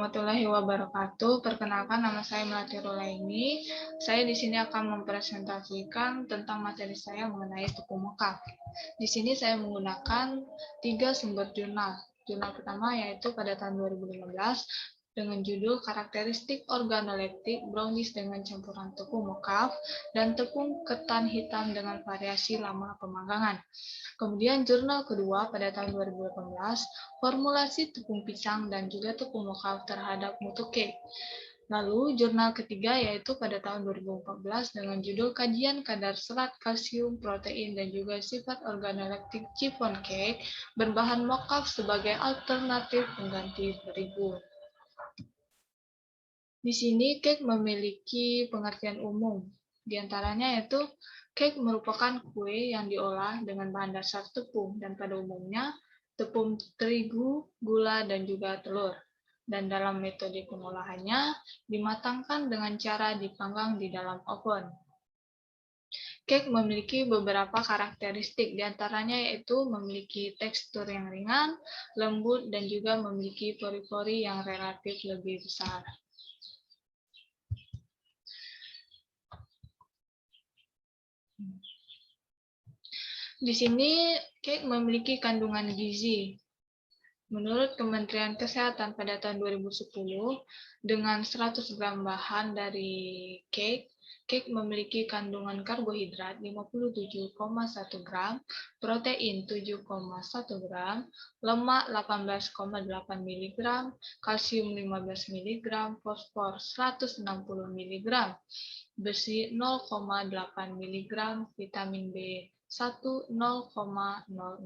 warahmatullahi wabarakatuh. Perkenalkan, nama saya Melati Rulaini. Saya di sini akan mempresentasikan tentang materi saya mengenai tepung mokaf. Di sini saya menggunakan 3 sumber jurnal. Jurnal pertama yaitu pada tahun 2015 dengan judul Karakteristik Organoleptik Brownies dengan campuran tepung mokaf dan tepung ketan hitam dengan variasi lama pemanggangan. Kemudian jurnal kedua pada tahun 2018, formulasi tepung pisang dan juga tepung mokaf terhadap mutu cake. Lalu jurnal ketiga yaitu pada tahun 2014 dengan judul Kajian kadar serat, kalsium, protein, dan juga sifat organoleptik chiffon cake berbahan mokaf sebagai alternatif pengganti terigu. Di sini cake memiliki pengertian umum. Di antaranya yaitu cake merupakan kue yang diolah dengan bahan dasar tepung dan pada umumnya tepung terigu, gula, dan juga telur. Dan dalam metode pengolahannya dimatangkan dengan cara dipanggang di dalam oven. Cake memiliki beberapa karakteristik, diantaranya yaitu memiliki tekstur yang ringan, lembut, dan juga memiliki pori-pori yang relatif lebih besar. Di sini cake memiliki kandungan gizi. Menurut Kementerian Kesehatan pada tahun 2010, dengan 100 gram bahan dari cake memiliki kandungan karbohidrat 57,1 gram, protein 7,1 gram, lemak 18,8 mg, kalsium 15 mg, fosfor 160 mg, besi 0,8 mg, vitamin B1 0,06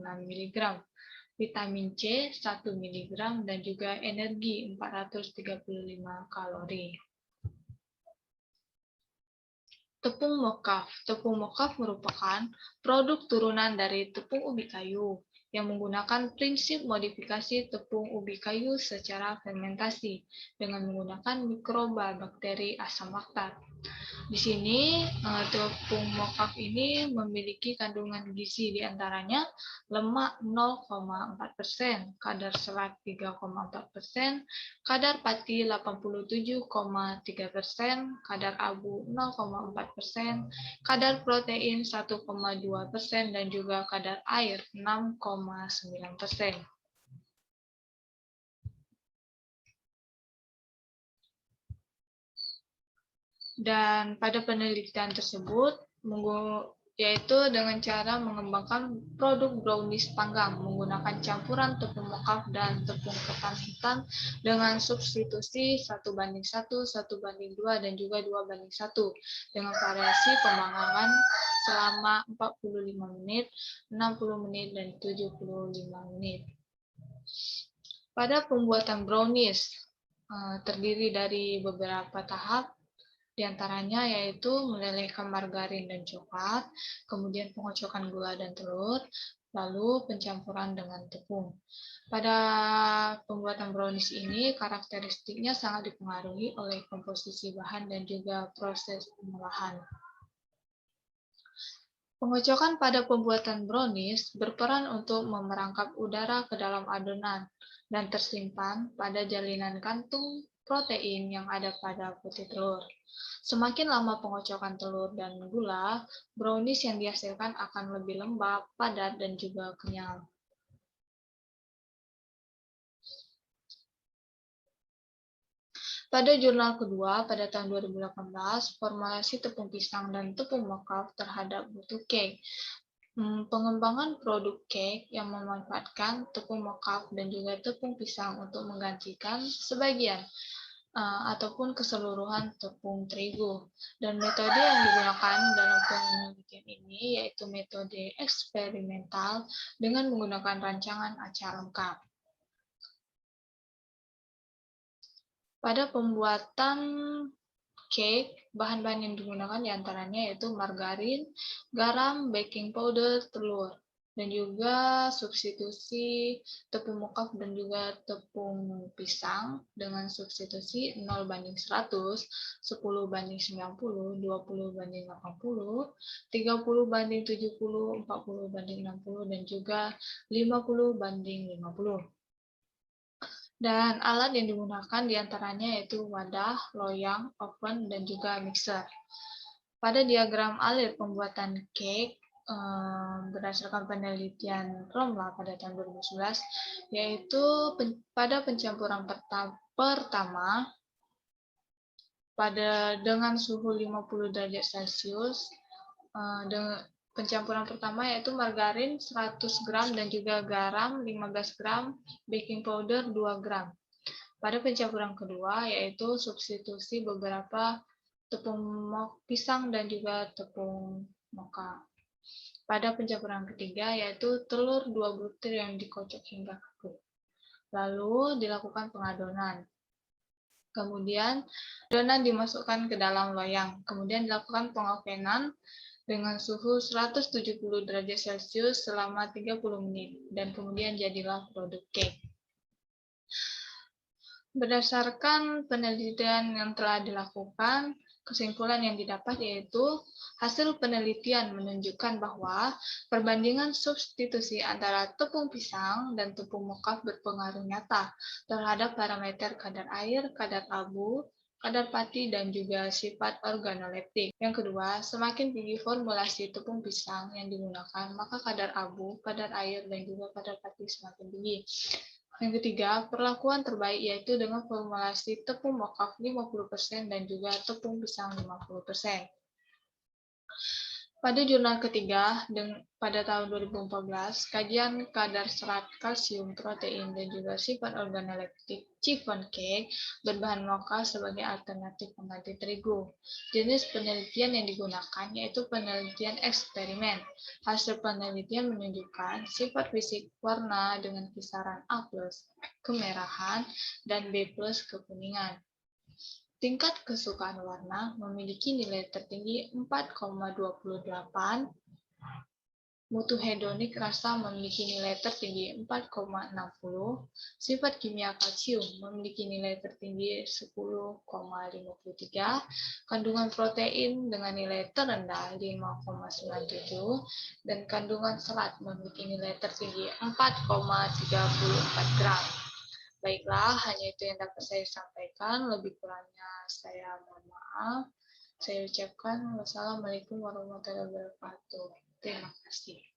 mg, vitamin C 1 mg, dan juga energi 435 kalori. Tepung mokaf. Tepung mokaf merupakan produk turunan dari tepung ubi kayu yang menggunakan prinsip modifikasi tepung ubi kayu secara fermentasi dengan menggunakan mikroba bakteri asam laktat. Di sini tepung mokaf ini memiliki kandungan gizi diantaranya lemak 0,4%, kadar serat 3,4%, kadar pati 87,3%, kadar abu 0,4%, kadar protein 1,2%, dan juga kadar air 6,9%. Dan pada penelitian tersebut, yaitu dengan cara mengembangkan produk brownies panggang menggunakan campuran tepung mokaf dan tepung ketan hitam dengan substitusi 1:1, 1:2, dan juga 2:1 dengan variasi pemanggangan selama 45 menit, 60 menit, dan 75 menit. Pada pembuatan brownies terdiri dari beberapa tahap. Di antaranya yaitu melelehkan margarin dan coklat, kemudian pengocokan gula dan telur, lalu pencampuran dengan tepung. Pada pembuatan brownies ini, karakteristiknya sangat dipengaruhi oleh komposisi bahan dan juga proses pengolahan. Pengocokan pada pembuatan brownies berperan untuk memerangkap udara ke dalam adonan dan tersimpan pada jalinan kantung protein yang ada pada putih telur. Semakin lama pengocokan telur dan gula, brownies yang dihasilkan akan lebih lembab, padat, dan juga kenyal. Pada jurnal kedua, pada tahun 2018, formulasi tepung pisang dan tepung mokaf terhadap mutu cake. Pengembangan produk cake yang memanfaatkan tepung mokaf dan juga tepung pisang untuk menggantikan sebagian ataupun keseluruhan tepung terigu. Dan metode yang digunakan dalam penelitian ini yaitu metode eksperimental dengan menggunakan rancangan acak lengkap. Pada pembuatan cake, bahan-bahan yang digunakan diantaranya yaitu margarin, garam, baking powder, telur, dan juga substitusi tepung mokaf dan juga tepung pisang dengan substitusi 0:100, 10:90, 20:80, 30:70, 40:60, dan juga 50:50. Dan alat yang digunakan diantaranya yaitu wadah, loyang, oven, dan juga mixer. Pada diagram alir pembuatan cake, berdasarkan penelitian Cromwell pada tahun 2011, yaitu pada pencampuran pertama dengan suhu 50 derajat Celcius. Pencampuran pertama yaitu margarin 100 gram dan juga garam 15 gram, baking powder 2 gram. Pada pencampuran kedua yaitu substitusi beberapa tepung pisang dan juga tepung mocha. Pada pencampuran ketiga yaitu telur 2 butir yang dikocok hingga kaku. Lalu dilakukan pengadonan. Kemudian adonan dimasukkan ke dalam loyang. Kemudian dilakukan pengovenan dengan suhu 170 derajat Celcius selama 30 menit. Dan kemudian jadilah produk cake. Berdasarkan penelitian yang telah dilakukan, kesimpulan yang didapat yaitu hasil penelitian menunjukkan bahwa perbandingan substitusi antara tepung pisang dan tepung mocha berpengaruh nyata terhadap parameter kadar air, kadar abu, kadar pati, dan juga sifat organoleptik. Yang kedua, semakin tinggi formulasi tepung pisang yang digunakan, maka kadar abu, kadar air, dan juga kadar pati semakin tinggi. Yang ketiga, perlakuan terbaik yaitu dengan formulasi tepung mocha 50% dan juga tepung pisang 50%. Pada jurnal ketiga, pada tahun 2014, kajian kadar serat kalsium, protein, dan juga sifat organoleptik chiffon cake berbahan mocha sebagai alternatif pengganti terigu. Jenis penelitian yang digunakan yaitu penelitian eksperimen. Hasil penelitian menunjukkan sifat fisik warna dengan kisaran A+ kemerahan dan B+ kekuningan. Tingkat kesukaan warna memiliki nilai tertinggi 4,28, mutu hedonik rasa memiliki nilai tertinggi 4,60, sifat kimia kalsium memiliki nilai tertinggi 10,53, kandungan protein dengan nilai terendah 5,97, dan kandungan serat memiliki nilai tertinggi 4,34 gram. Baiklah, hanya itu yang dapat saya sampaikan. Lebih kurangnya saya mohon maaf. Saya ucapkan wassalamualaikum warahmatullahi wabarakatuh. Terima kasih.